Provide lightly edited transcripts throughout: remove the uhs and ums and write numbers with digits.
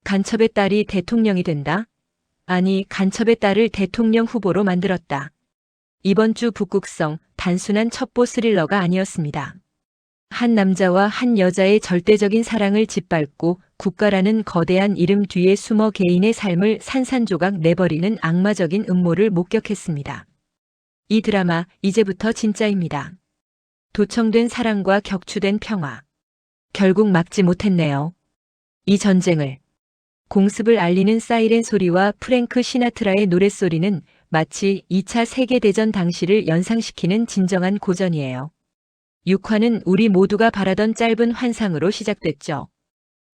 간첩의 딸이 대통령이 된다? 아니, 간첩의 딸을 대통령 후보로 만들었다. 이번 주 북극성 단순한 첩보 스릴러가 아니었습니다. 한 남자와 한 여자의 절대적인 사랑을 짓밟고 국가라는 거대한 이름 뒤에 숨어 개인의 삶을 산산조각 내버리는 악마적인 음모를 목격했습니다. 이 드라마 이제부터 진짜입니다. 도청된 사랑과 격추된 평화. 결국 막지 못했네요. 이 전쟁을. 공습을 알리는 사이렌 소리와 프랭크 시나트라의 노랫소리는 마치 2차 세계대전 당시를 연상시키는 진정한 고전이에요. 6화는 우리 모두가 바라던 짧은 환상으로 시작됐죠.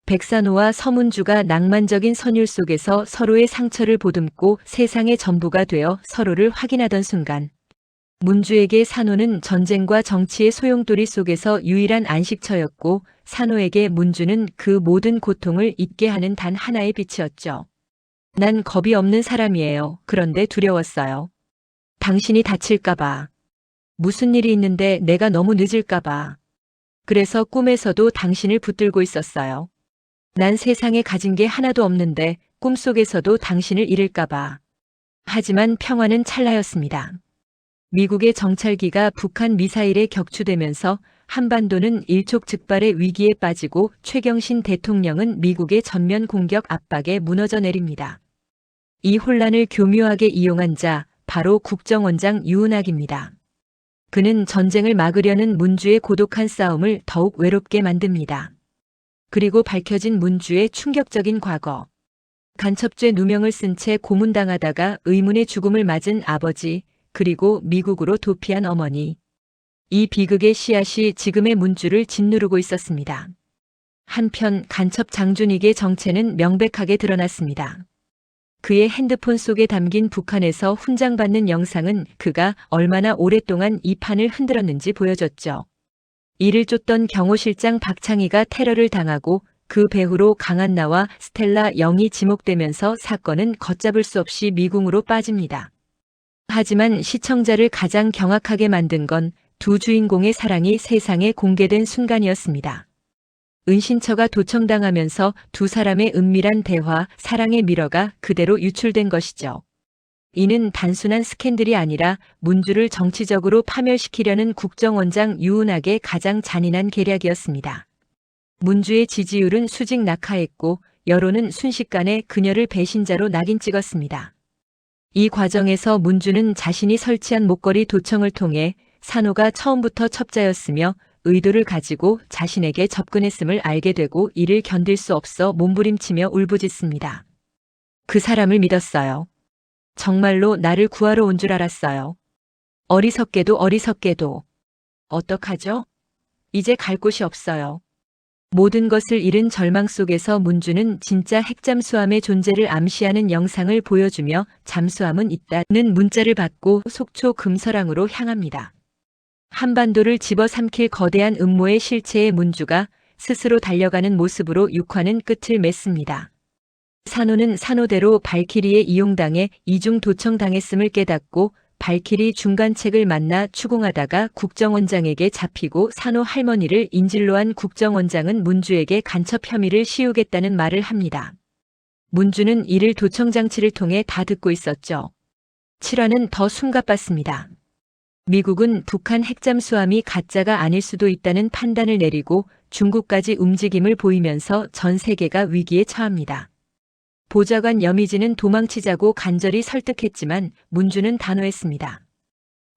백산호와 서문주가 낭만적인 선율 속에서 서로의 상처를 보듬고 세상의 전부가 되어 서로를 확인하던 순간, 문주에게 산호는 전쟁과 정치의 소용돌이 속에서 유일한 안식처였고 산호에게 문주는 그 모든 고통을 잊게 하는 단 하나의 빛이었죠. 난 겁이 없는 사람이에요. 그런데 두려웠어요. 당신이 다칠까봐. 무슨 일이 있는데 내가 너무 늦을까봐. 그래서 꿈에서도 당신을 붙들고 있었어요. 난 세상에 가진 게 하나도 없는데 꿈속에서도 당신을 잃을까봐. 하지만 평화는 찰나였습니다. 미국의 정찰기가 북한 미사일에 격추되면서 한반도는 일촉즉발의 위기에 빠지고 최경신 대통령은 미국의 전면 공격 압박에 무너져 내립니다. 이 혼란을 교묘하게 이용한 자, 바로 국정원장 유은학입니다. 그는 전쟁을 막으려는 문주의 고독한 싸움을 더욱 외롭게 만듭니다. 그리고 밝혀진 문주의 충격적인 과거. 간첩죄 누명을 쓴 채 고문당하다가 의문의 죽음을 맞은 아버지, 그리고 미국으로 도피한 어머니. 이 비극의 씨앗이 지금의 문주를 짓누르고 있었습니다. 한편 간첩 장준익의 정체는 명백하게 드러났습니다. 그의 핸드폰 속에 담긴 북한에서 훈장받는 영상은 그가 얼마나 오랫동안 이 판을 흔들었는지 보여줬죠. 이를 쫓던 경호실장 박창희가 테러를 당하고 그 배후로 강한나와 스텔라 영이 지목되면서 사건은 걷잡을 수 없이 미궁으로 빠집니다. 하지만 시청자를 가장 경악하게 만든 건 두 주인공의 사랑이 세상에 공개된 순간이었습니다. 은신처가 도청당하면서 두 사람의 은밀한 대화, 사랑의 미러가 그대로 유출된 것이죠. 이는 단순한 스캔들이 아니라 문주를 정치적으로 파멸시키려는 국정원장 유은학의 가장 잔인한 계략이었습니다. 문주의 지지율은 수직 낙하했고 여론은 순식간에 그녀를 배신자로 낙인 찍었습니다. 이 과정에서 문주는 자신이 설치한 목걸이 도청을 통해 산호가 처음부터 첩자였으며 의도를 가지고 자신에게 접근했음을 알게 되고 이를 견딜 수 없어 몸부림치며 울부짖습니다. 그 사람을 믿었어요. 정말로 나를 구하러 온 줄 알았어요. 어리석게도 어리석게도. 어떡하죠? 이제 갈 곳이 없어요. 모든 것을 잃은 절망 속에서 문주는 진짜 핵잠수함의 존재를 암시하는 영상을 보여주며 잠수함은 있다는 문자를 받고 속초 금서랑으로 향합니다. 한반도를 집어삼킬 거대한 음모의 실체의 문주가 스스로 달려가는 모습으로 6화는 끝을 맺습니다. 산호는 산호대로 발키리에 이용당해 이중 도청당했음을 깨닫고 발키리 중간책을 만나 추궁하다가 국정원장에게 잡히고 산호 할머니를 인질로 한 국정원장은 문주에게 간첩 혐의를 씌우겠다는 말을 합니다. 문주는 이를 도청장치를 통해 다 듣고 있었죠. 7화는 더 숨가빴습니다. 미국은 북한 핵잠수함이 가짜가 아닐 수도 있다는 판단을 내리고 중국까지 움직임을 보이면서 전 세계가 위기에 처합니다. 보좌관 여미지는 도망치자고 간절히 설득했지만 문주는 단호했습니다.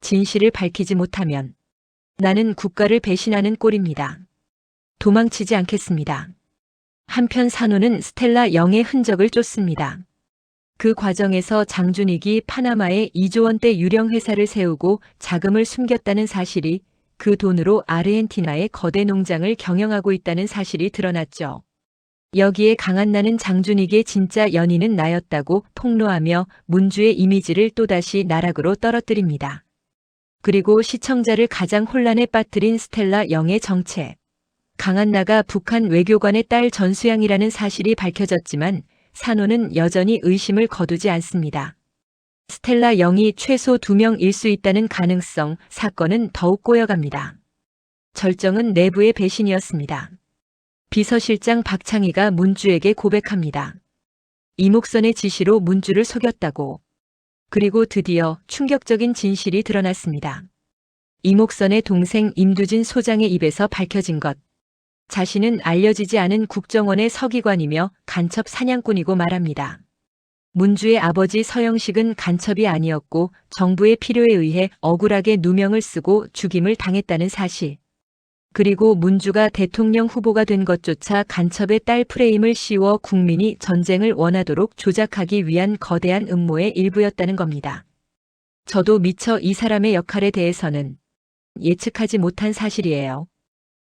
진실을 밝히지 못하면 나는 국가를 배신하는 꼴입니다. 도망치지 않겠습니다. 한편 산호는 스텔라 영의 흔적을 쫓습니다. 그 과정에서 장준익이 파나마에 2조 원대 유령 회사를 세우고 자금을 숨겼다는 사실이, 그 돈으로 아르헨티나의 거대 농장을 경영하고 있다는 사실이 드러났죠. 여기에 강한나는 장준익의 진짜 연인은 나였다고 폭로하며 문주의 이미지를 또다시 나락으로 떨어뜨립니다. 그리고 시청자를 가장 혼란에 빠뜨린 스텔라 영의 정체. 강한나가 북한 외교관의 딸 전수양이라는 사실이 밝혀졌지만 산호는 여전히 의심을 거두지 않습니다. 스텔라 영이 최소 2명일 수 있다는 가능성, 사건은 더욱 꼬여갑니다. 절정은 내부의 배신이었습니다. 비서실장 박창희가 문주에게 고백합니다. 이목선의 지시로 문주를 속였다고. 그리고 드디어 충격적인 진실이 드러났습니다. 이목선의 동생 임두진 소장의 입에서 밝혀진 것. 자신은 알려지지 않은 국정원의 서기관이며 간첩 사냥꾼이고 말합니다. 문주의 아버지 서영식은 간첩이 아니었고 정부의 필요에 의해 억울하게 누명을 쓰고 죽임을 당했다는 사실. 그리고 문주가 대통령 후보가 된 것조차 간첩의 딸 프레임을 씌워 국민이 전쟁을 원하도록 조작하기 위한 거대한 음모의 일부였다는 겁니다. 저도 미처 이 사람의 역할에 대해서는 예측하지 못한 사실이에요.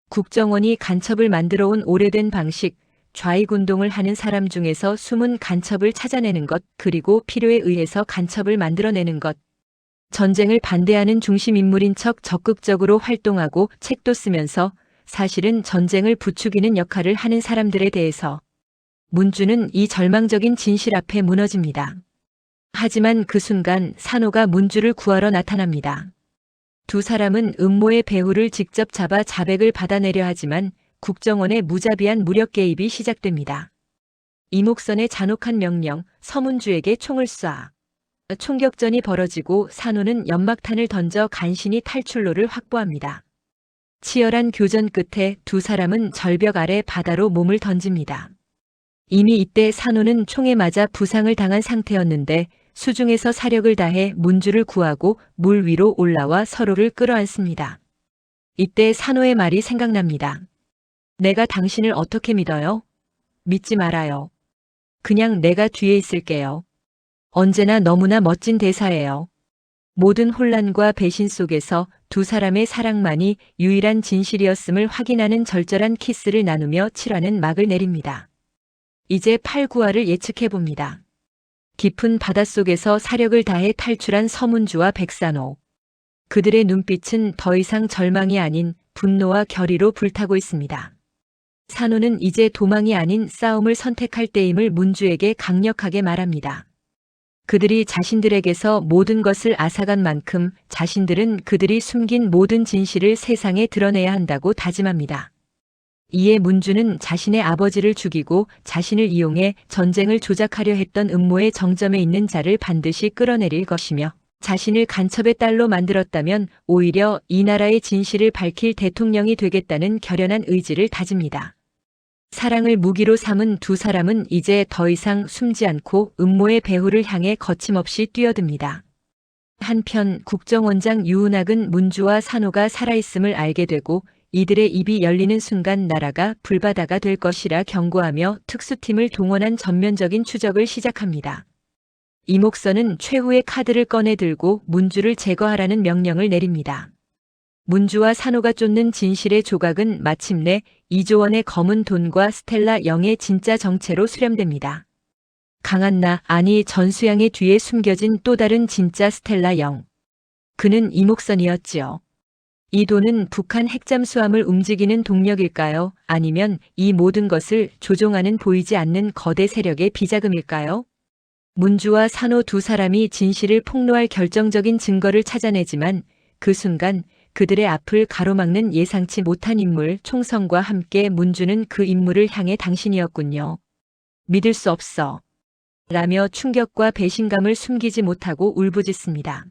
국정원이 간첩을 만들어 온 오래된 방식, 좌익운동을 하는 사람 중에서 숨은 간첩을 찾아내는 것, 그리고 필요에 의해서 간첩을 만들어내는 것. 전쟁을 반대하는 중심인물인 척 적극적으로 활동하고 책도 쓰면서 사실은 전쟁을 부추기는 역할을 하는 사람들에 대해서 문주는 이 절망적인 진실 앞에 무너집니다. 하지만 그 순간 산호가 문주를 구하러 나타납니다. 두 사람은 음모의 배후를 직접 잡아 자백을 받아내려 하지만 국정원의 무자비한 무력 개입이 시작됩니다. 이목선의 잔혹한 명령, 서문주에게 총을 쏴. 총격전이 벌어지고 산호는 연막탄을 던져 간신히 탈출로를 확보합니다. 치열한 교전 끝에 두 사람은 절벽 아래 바다로 몸을 던집니다. 이미 이때 산호는 총에 맞아 부상을 당한 상태였는데 수중에서 사력을 다해 문주를 구하고 물 위로 올라와 서로를 끌어안습니다. 이때 산호의 말이 생각납니다. 내가 당신을 어떻게 믿어요? 믿지 말아요. 그냥 내가 뒤에 있을게요. 언제나 너무나 멋진 대사예요. 모든 혼란과 배신 속에서 두 사람의 사랑만이 유일한 진실이었음을 확인하는 절절한 키스를 나누며 7화는 막을 내립니다. 이제 8, 9화를 예측해봅니다. 깊은 바닷속에서 사력을 다해 탈출한 서문주와 백산호. 그들의 눈빛은 더 이상 절망이 아닌 분노와 결의로 불타고 있습니다. 산호는 이제 도망이 아닌 싸움을 선택할 때임을 문주에게 강력하게 말합니다. 그들이 자신들에게서 모든 것을 앗아간 만큼 자신들은 그들이 숨긴 모든 진실을 세상에 드러내야 한다고 다짐합니다. 이에 문주는 자신의 아버지를 죽이고 자신을 이용해 전쟁을 조작하려 했던 음모의 정점에 있는 자를 반드시 끌어내릴 것이며 자신을 간첩의 딸로 만들었다면 오히려 이 나라의 진실을 밝힐 대통령이 되겠다는 결연한 의지를 다집니다. 사랑을 무기로 삼은 두 사람은 이제 더 이상 숨지 않고 음모의 배후를 향해 거침없이 뛰어듭니다. 한편 국정원장 유은학은 문주와 산호가 살아있음을 알게 되고 이들의 입이 열리는 순간 나라가 불바다가 될 것이라 경고하며 특수팀을 동원한 전면적인 추적을 시작합니다. 이목선은 최후의 카드를 꺼내 들고 문주를 제거하라는 명령을 내립니다. 문주와 산호가 쫓는 진실의 조각은 마침내 이조원의 검은 돈과 스텔라 영의 진짜 정체로 수렴됩니다. 강한나, 아니 전수양의 뒤에 숨겨진 또 다른 진짜 스텔라 영. 그는 이목선이었지요. 이 돈은 북한 핵잠수함을 움직이는 동력일까요? 아니면 이 모든 것을 조종하는 보이지 않는 거대 세력의 비자금일까요? 문주와 산호 두 사람이 진실을 폭로할 결정적인 증거를 찾아내지만 그 순간 그들의 앞을 가로막는 예상치 못한 인물 총성과 함께 문주는 그 인물을 향해 당신이었군요. 믿을 수 없어. 라며 충격과 배신감을 숨기지 못하고 울부짖습니다.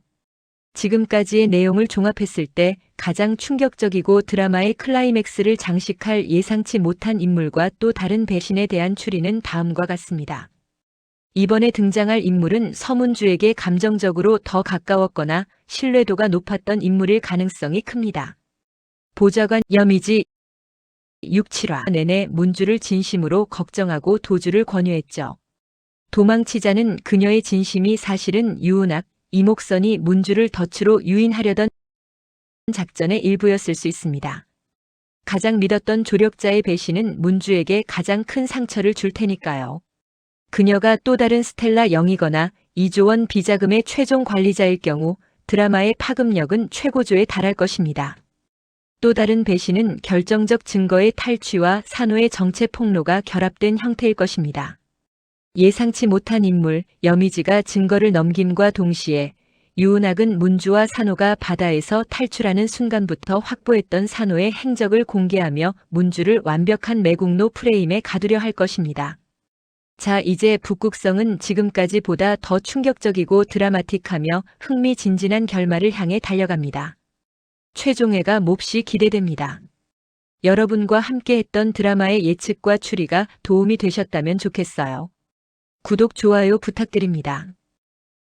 지금까지의 내용을 종합했을 때 가장 충격적이고 드라마의 클라이맥스를 장식할 예상치 못한 인물과 또 다른 배신에 대한 추리는 다음과 같습니다. 이번에 등장할 인물은 서문주에게 감정적으로 더 가까웠거나 신뢰도가 높았던 인물일 가능성이 큽니다. 보좌관 여미지 6, 7화 내내 문주를 진심으로 걱정하고 도주를 권유했죠. 도망치자는 그녀의 진심이 사실은 유은학, 이목선이 문주를 덫으로 유인하려던 작전의 일부였을 수 있습니다. 가장 믿었던 조력자의 배신은 문주에게 가장 큰 상처를 줄 테니까요. 그녀가 또 다른 스텔라 영이거나 이조원 비자금의 최종 관리자일 경우 드라마의 파급력은 최고조에 달할 것입니다. 또 다른 배신은 결정적 증거의 탈취와 산호의 정체 폭로가 결합된 형태일 것입니다. 예상치 못한 인물 여미지가 증거를 넘김과 동시에 유은학은 문주와 산호가 바다에서 탈출하는 순간부터 확보했던 산호의 행적을 공개하며 문주를 완벽한 매국노 프레임에 가두려 할 것입니다. 자, 이제 북극성은 지금까지보다 더 충격적이고 드라마틱하며 흥미진진한 결말을 향해 달려갑니다. 최종회가 몹시 기대됩니다. 여러분과 함께했던 드라마의 예측과 추리가 도움이 되셨다면 좋겠어요. 구독, 좋아요 부탁드립니다.